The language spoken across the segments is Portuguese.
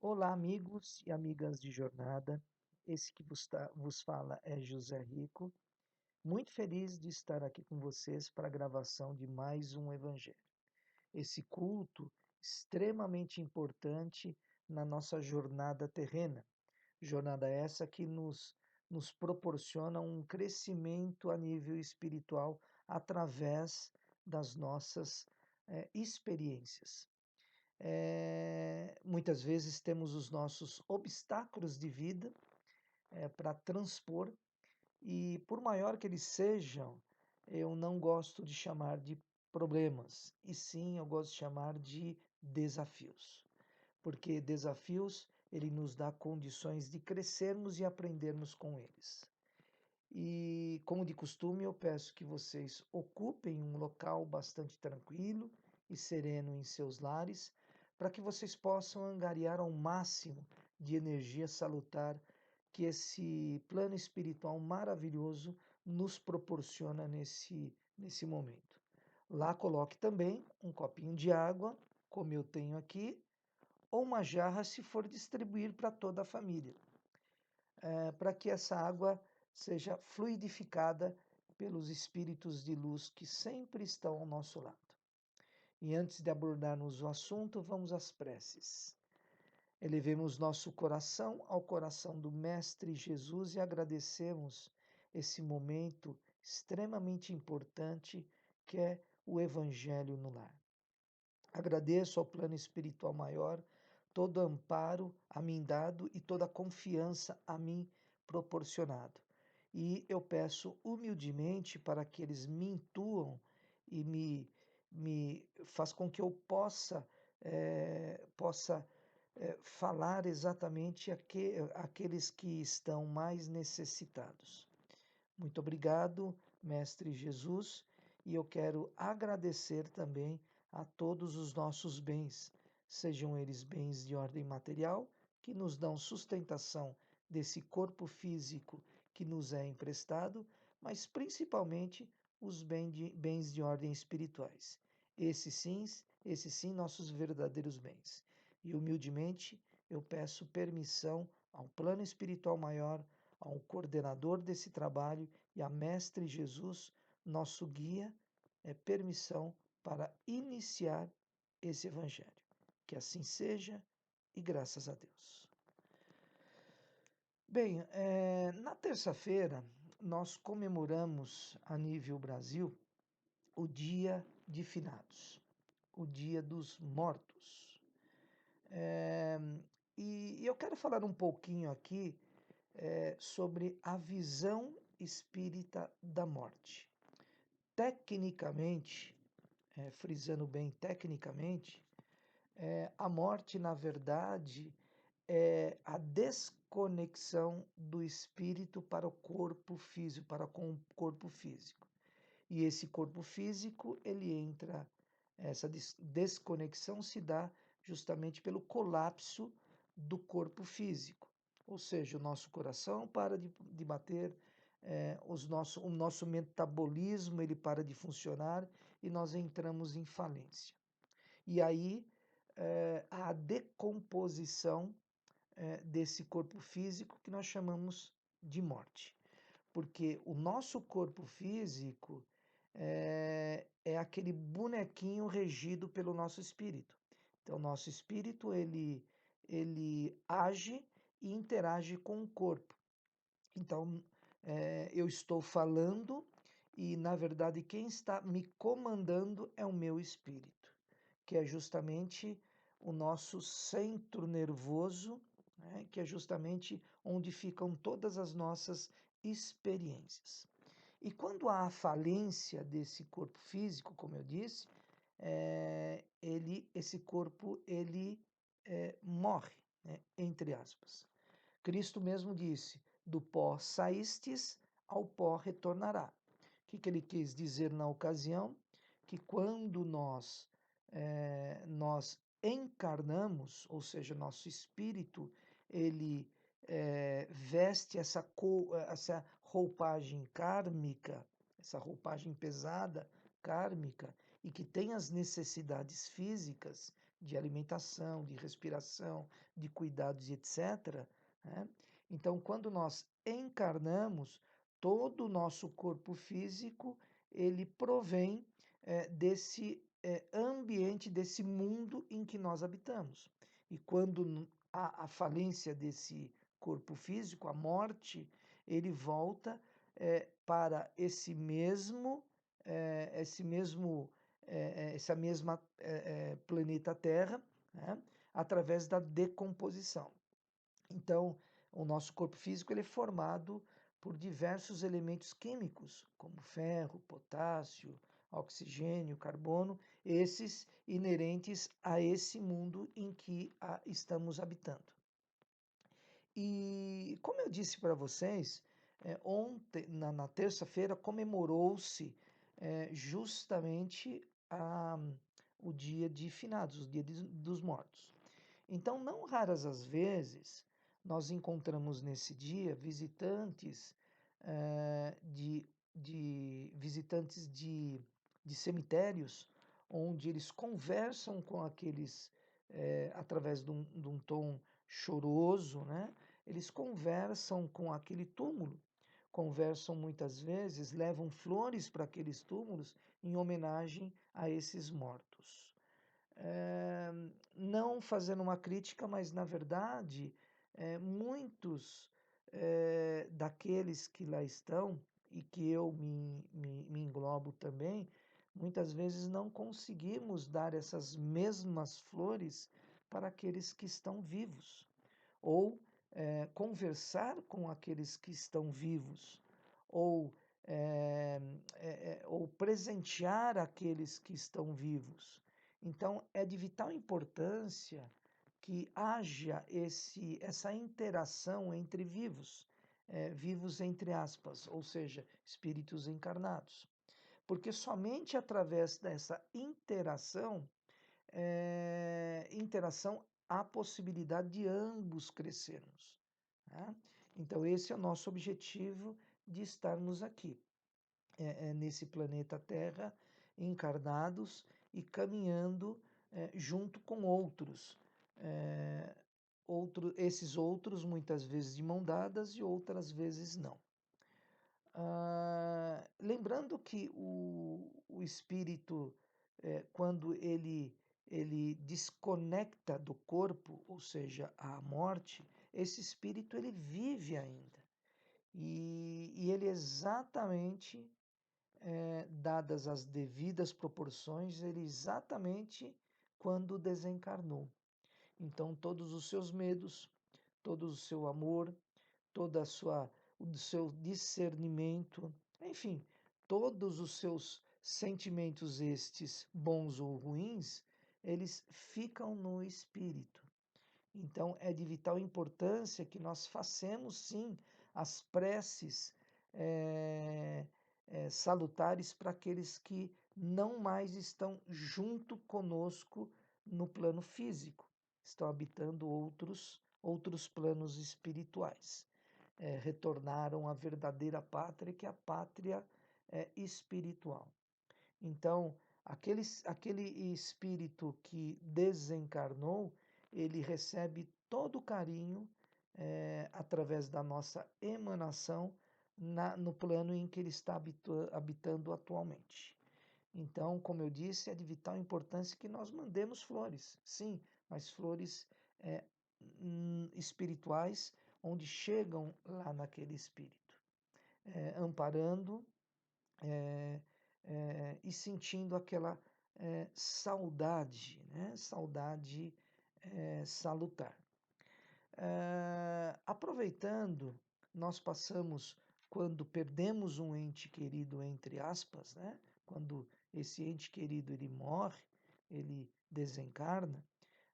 Olá, amigos e amigas de jornada. Esse que vos fala é José Rico. Muito feliz de estar aqui com vocês para a gravação de mais um Evangelho. Esse culto extremamente importante na nossa jornada terrena. Jornada essa que nos proporciona um crescimento a nível espiritual através das nossas experiências. Muitas vezes temos os nossos obstáculos de vida para transpor, e por maior que eles sejam, eu não gosto de chamar de problemas, e sim eu gosto de chamar de desafios, porque desafios ele nos dá condições de crescermos e aprendermos com eles. E, como de costume, eu peço que vocês ocupem um local bastante tranquilo e sereno em seus lares, para que vocês possam angariar ao máximo de energia salutar que esse plano espiritual maravilhoso nos proporciona nesse momento. Lá coloque também um copinho de água, como eu tenho aqui, ou uma jarra se for distribuir para toda a família, para que essa água seja fluidificada pelos espíritos de luz que sempre estão ao nosso lado. E antes de abordarmos o assunto, vamos às preces. Elevemos nosso coração ao coração do Mestre Jesus e agradecemos esse momento extremamente importante que é o Evangelho no lar. Agradeço ao plano espiritual maior todo amparo a mim dado e toda confiança a mim proporcionado. E eu peço humildemente para que eles me intuam e me faz com que eu possa falar exatamente aqueles que estão mais necessitados. Muito obrigado, Mestre Jesus, e eu quero agradecer também a todos os nossos bens, sejam eles bens de ordem material, que nos dão sustentação desse corpo físico que nos é emprestado, mas principalmente os bens de ordem espirituais. Esses sim, nossos verdadeiros bens. E humildemente eu peço permissão ao plano espiritual maior, ao coordenador desse trabalho e a Mestre Jesus, nosso guia, permissão para iniciar esse Evangelho. Que assim seja e graças a Deus. Bem, na terça-feira nós comemoramos a nível Brasil o Dia de Finados, o Dia dos Mortos. É, e eu quero falar um pouquinho aqui sobre a visão espírita da morte. Tecnicamente, frisando bem tecnicamente, a morte, na verdade, é a desconexão do espírito para o corpo físico, para com o corpo físico. E esse corpo físico, ele entra, essa desconexão se dá justamente pelo colapso do corpo físico. Ou seja, o nosso coração para de bater, o nosso metabolismo ele para de funcionar e nós entramos em falência. E aí a decomposição desse corpo físico que nós chamamos de morte. Porque o nosso corpo físico é aquele bonequinho regido pelo nosso espírito. Então, o nosso espírito, ele age e interage com o corpo. Então, eu estou falando e, na verdade, quem está me comandando é o meu espírito, que é justamente o nosso centro nervoso, né, que é justamente onde ficam todas as nossas experiências. E quando há a falência desse corpo físico, como eu disse, esse corpo ele morre, né, entre aspas. Cristo mesmo disse: do pó saístes, ao pó retornará. O que ele quis dizer na ocasião? Que quando nós encarnamos, ou seja, nosso espírito, ele veste essa roupagem kármica, essa roupagem pesada, kármica, e que tem as necessidades físicas, de alimentação, de respiração, de cuidados e etc., né? Então, quando nós encarnamos, todo o nosso corpo físico, ele provém desse ambiente, desse mundo em que nós habitamos. E quando há a falência desse corpo físico, a morte, ele volta para esse mesmo essa mesma planeta Terra, né, através da decomposição. Então, o nosso corpo físico ele é formado por diversos elementos químicos, como ferro, potássio, oxigênio, carbono, esses inerentes a esse mundo em que estamos habitando. E como eu disse para vocês, ontem, na terça-feira, comemorou-se justamente o dia de finados, o dia dos mortos. Então, não raras as vezes, nós encontramos nesse dia visitantes de cemitérios, onde eles conversam com aqueles, através de um tom choroso, né? Eles conversam com aquele túmulo, conversam muitas vezes, levam flores para aqueles túmulos em homenagem a esses mortos. Eh, não fazendo uma crítica, mas na verdade, muitos daqueles que lá estão, e que eu me englobo também, muitas vezes não conseguimos dar essas mesmas flores para aqueles que estão vivos, ou conversar com aqueles que estão vivos, ou, ou presentear aqueles que estão vivos. Então, é de vital importância que haja essa interação entre vivos, vivos entre aspas, ou seja, espíritos encarnados. Porque somente através dessa interação há possibilidade de ambos crescermos, né? Então, esse é o nosso objetivo de estarmos aqui, nesse planeta Terra, encarnados e caminhando junto com outros. Esses outros, muitas vezes de mão dadas e outras vezes não. Lembrando que o espírito, quando ele desconecta do corpo, ou seja, a morte, esse espírito ele vive ainda. E ele exatamente, dadas as devidas proporções, ele exatamente quando desencarnou. Então, todos os seus medos, todo o seu amor, toda a sua o seu discernimento, enfim, todos os seus sentimentos estes bons ou ruins, eles ficam no espírito. Então é de vital importância que nós façamos sim as preces salutares para aqueles que não mais estão junto conosco no plano físico, estão habitando outros planos espirituais, retornaram à verdadeira pátria, que é a pátria espiritual. Então, aquele espírito que desencarnou, ele recebe todo o carinho através da nossa emanação no plano em que ele está habitando atualmente. Então, como eu disse, é de vital importância que nós mandemos flores, sim, mas flores espirituais, onde chegam lá naquele espírito, amparando e sentindo aquela saudade, né? Saudade salutar. Aproveitando, nós passamos, quando perdemos um ente querido, entre aspas, né? Quando esse ente querido ele morre, ele desencarna,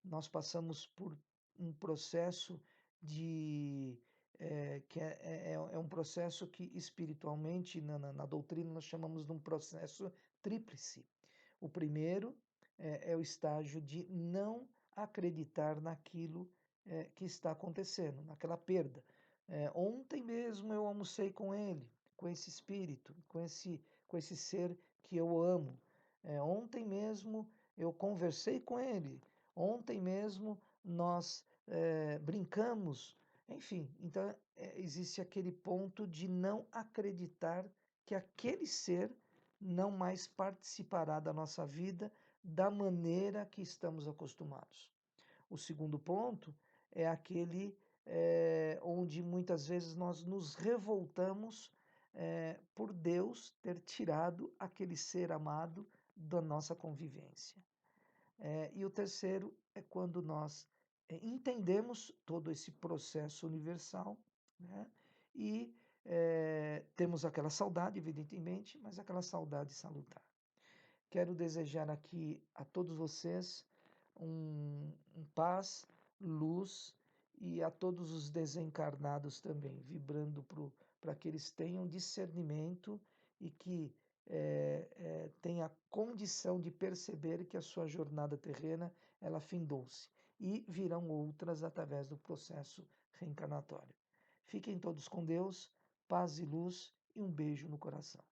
nós passamos por um processo que é um processo que espiritualmente, na doutrina, nós chamamos de um processo tríplice. O primeiro é o estágio de não acreditar naquilo que está acontecendo, naquela perda. Ontem mesmo eu almocei com ele, com esse espírito, com esse ser que eu amo. Ontem mesmo eu conversei com ele. Ontem mesmo nós brincamos, enfim, então existe aquele ponto de não acreditar que aquele ser não mais participará da nossa vida da maneira que estamos acostumados. O segundo ponto é aquele onde muitas vezes nós nos revoltamos por Deus ter tirado aquele ser amado da nossa convivência. E o terceiro é quando nós entendemos todo esse processo universal, né? E temos aquela saudade, evidentemente, mas aquela saudade salutar. Quero desejar aqui a todos vocês paz, luz e a todos os desencarnados também, vibrando para que eles tenham discernimento e que tenha condição de perceber que a sua jornada terrena ela findou-se e virão outras através do processo reencarnatório. Fiquem todos com Deus, paz e luz e um beijo no coração.